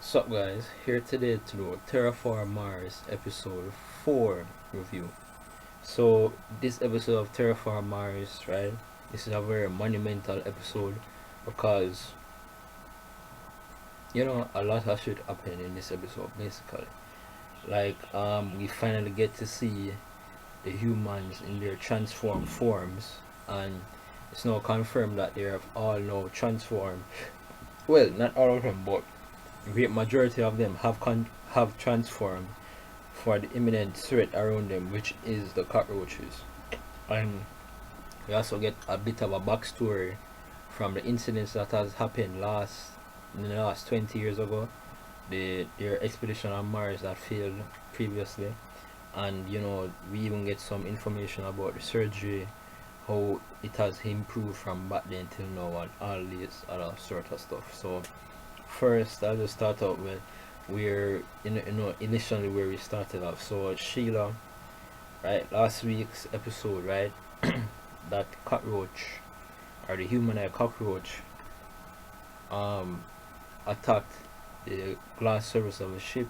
Sup guys, here today to do Terra Formars episode 4 review. So this episode of Terra Formars, right, this is a very monumental episode because a lot of shit happened in this episode basically. We finally get to see the humans in their transformed forms, and it's now confirmed that they have all now transformed. Well, not all of them, but great majority of them have transformed for the imminent threat around them, which is the cockroaches. And we also get a bit of a backstory from the incidents that has happened in the last 20 years ago, their expedition on Mars that failed previously. And we even get some information about the surgery, how it has improved from back then till now, and all this other sort of stuff. So first, I'll just start out with where initially where we started off. So Sheila, right, last week's episode, right, that cockroach or the humanoid cockroach um attacked the glass surface of the ship.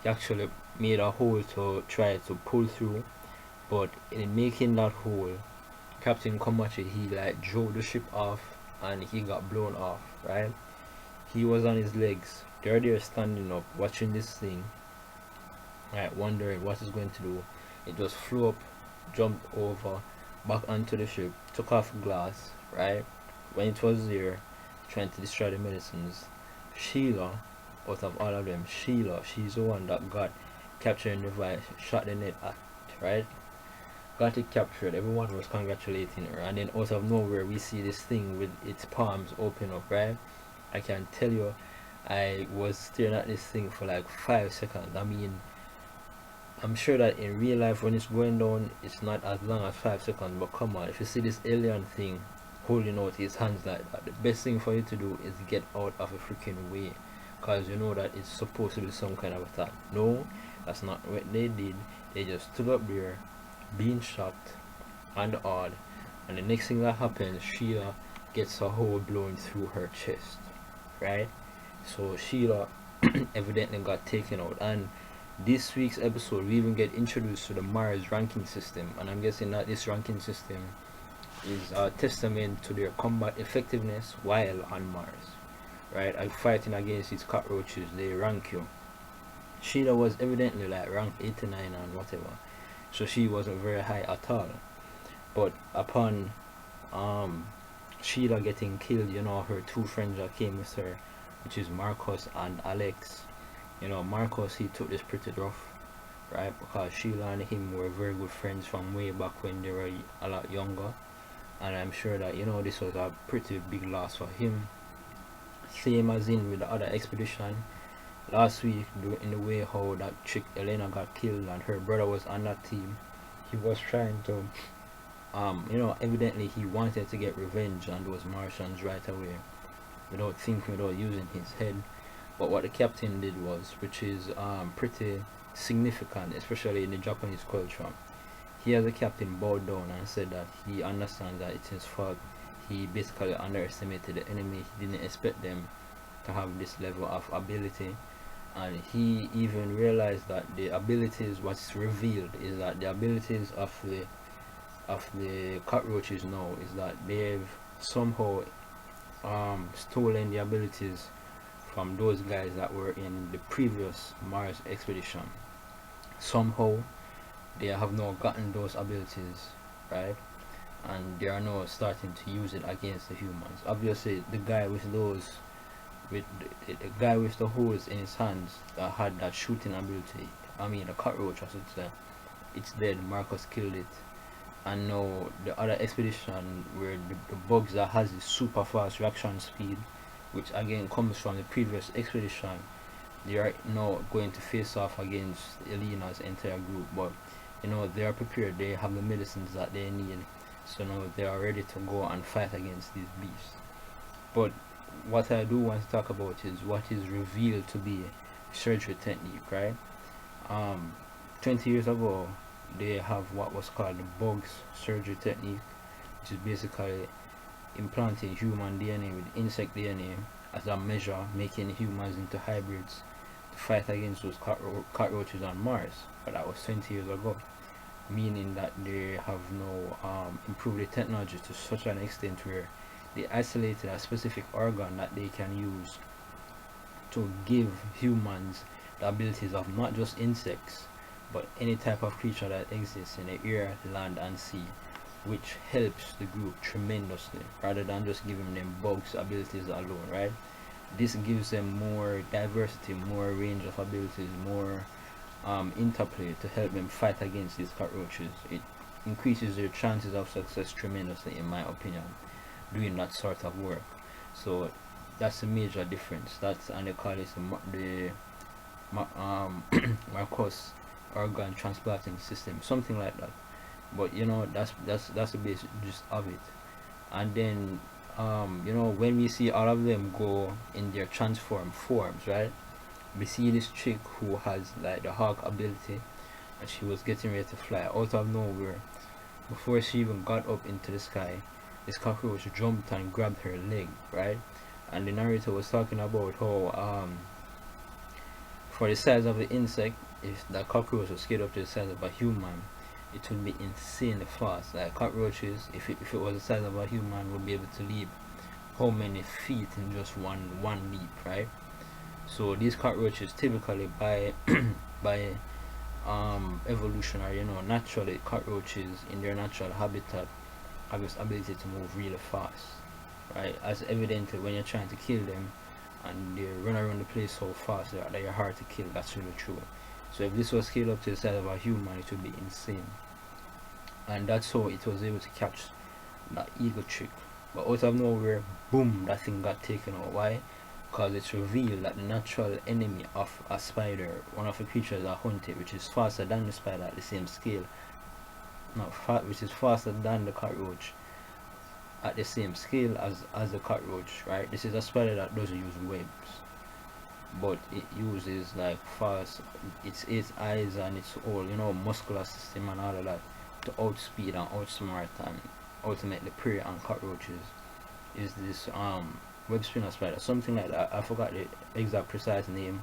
He actually made a hole to try to pull through, but in making that hole, Captain Komachi, he like drove the ship off and he got blown off, right? He was on his legs. They're there standing up, watching this thing, right, wondering what it's going to do. It just flew up, jumped over, back onto the ship, took off glass, right? When it was there, trying to destroy the medicines, Sheila, out of all of them, Sheila, she's the one that got captured in the device, shot the net at, right? Got it captured, everyone was congratulating her, and then out of nowhere, we see this thing with its palms open up, right? I can tell you, I was staring at this thing for like 5 seconds. I mean, I'm sure that in real life, when it's going down, it's not as long as 5 seconds. But come on, if you see this alien thing holding out his hands like that, the best thing for you to do is get out of a freaking way, because you know that it's supposed to be some kind of attack. No, that's not what they did. They just stood up there, being shocked and awed, and the next thing that happens, Sheila gets a hole blown through her chest, right? So Sheila evidently got taken out, and this week's episode we even get introduced to the Mars ranking system, and I'm guessing that this ranking system is a testament to their combat effectiveness while on Mars, right? And fighting against these cockroaches, they rank you. Sheila was evidently like rank 89 and whatever, so she wasn't very high at all. But upon Sheila getting killed, her two friends that came with her, which is Marcus and Alex. Marcus, he took this pretty rough, right? Because Sheila and him were very good friends from way back when they were a lot younger. And I'm sure that, this was a pretty big loss for him. Same as in with the other expedition. Last week, in the way how that chick Elena got killed and her brother was on that team, he was trying to evidently he wanted to get revenge on those Martians right away, without thinking, without using his head. But what the captain did was, which is pretty significant, especially in the Japanese culture, he as a captain bowed down and said that he understands that it's his fault. He basically underestimated the enemy. He didn't expect them to have this level of ability, and he even realized that the abilities, what's revealed is that the abilities of the cockroaches now is that they've somehow stolen the abilities from those guys that were in the previous Mars expedition. Somehow they have now gotten those abilities, right? And they are now starting to use it against the humans. Obviously, the guy with the guy with the holes in his hands that had that shooting ability, I mean the cockroach I should say, it's dead. Marcus killed it. And now the other expedition where the bugs that has this super fast reaction speed, which again comes from the previous expedition, they are now going to face off against Elena's entire group. But they are prepared, they have the medicines that they need, so now they are ready to go and fight against these beasts. But what I do want to talk about is what is revealed to be surgery technique, right? 20 years ago they have what was called the bugs surgery technique, which is basically implanting human DNA with insect DNA as a measure, making humans into hybrids to fight against those cockroaches on Mars. But that was 20 years ago, meaning that they have now improved the technology to such an extent where they isolated a specific organ that they can use to give humans the abilities of not just insects but any type of creature that exists in the air, land and sea, which helps the group tremendously rather than just giving them bugs abilities alone, right? This gives them more diversity, more range of abilities, more interplay to help them fight against these cockroaches. It increases their chances of success tremendously, in my opinion, doing that sort of work. So that's a major difference. That's, and they call it the Marcos organ transplanting system, something like that. But you know, that's the basic gist of it. And then you know, when we see all of them go in their transform forms, right? We see this chick who has like the hawk ability, and she was getting ready to fly out of nowhere. Before she even got up into the sky, this cockroach jumped and grabbed her leg, right? And the narrator was talking about how for the size of the insect, if the cockroach was scaled up to the size of a human, it would be insanely fast. Like cockroaches, if it was the size of a human, would be able to leap how many feet in just one leap, right? So these cockroaches typically by by evolutionary, you know, naturally cockroaches in their natural habitat have this ability to move really fast, right? As evidently when you're trying to kill them and they run around the place so fast that they are hard to kill. That's really true. So if this was scaled up to the size of a human, it would be insane. And that's how it was able to catch that eagle trick. But out of nowhere, boom, that thing got taken out. Why? Because it's revealed that the natural enemy of a spider, one of the creatures that hunt it, which is faster than the spider at the same scale, which is faster than the cockroach at the same scale as the cockroach, right? This is a spider that doesn't use webs, but it uses like fast, its eyes and its whole, you know, muscular system and all of that to outspeed and outsmart and ultimately prey on cockroaches. Is this web spinner spider, something like that. I forgot the exact precise name,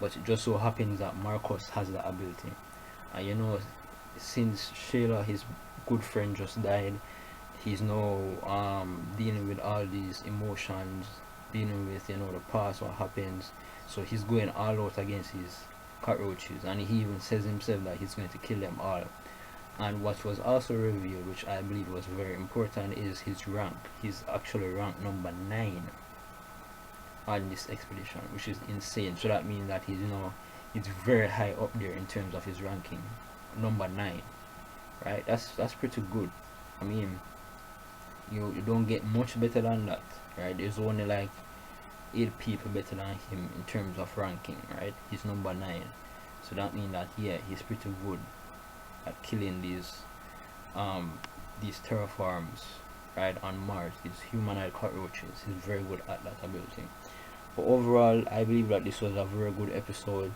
but it just so happens that Marcus has the ability. And you know, since Shayla, his good friend, just died, he's now dealing with all these emotions, dealing with, you know, the past, what happens. So he's going all out against his cockroaches, and he even says himself that he's going to kill them all. And what was also revealed, which I believe was very important, is his rank. He's actually ranked number 9 on this expedition, which is insane. So that means that he's, you know, he's very high up there in terms of his ranking, number 9, right? That's pretty good. I mean, you don't get much better than that, right? There's only like 8 people better than him in terms of ranking, right? He's number 9, so that means that, yeah, he's pretty good at killing these Terra Formars, right, on Mars, these humanoid cockroaches. He's very good at that ability. But overall, I believe that this was a very good episode.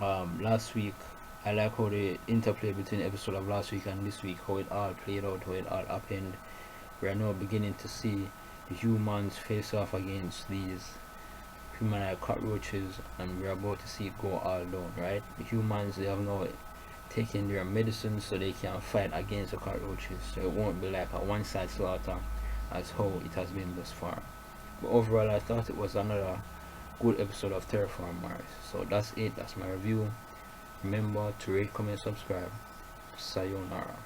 Last week, I like how the interplay between the episode of last week and this week, how it all played out, how it all happened. We are now beginning to see the humans face off against these humanoid cockroaches, and we're about to see it go all down, right? The humans, they have now taken their medicine so they can fight against the cockroaches, so it won't be like a one-side slaughter as how it has been thus far. But overall, I thought it was another good episode of Terra Formars. So that's it, that's my review. Remember to rate, comment, subscribe. Sayonara.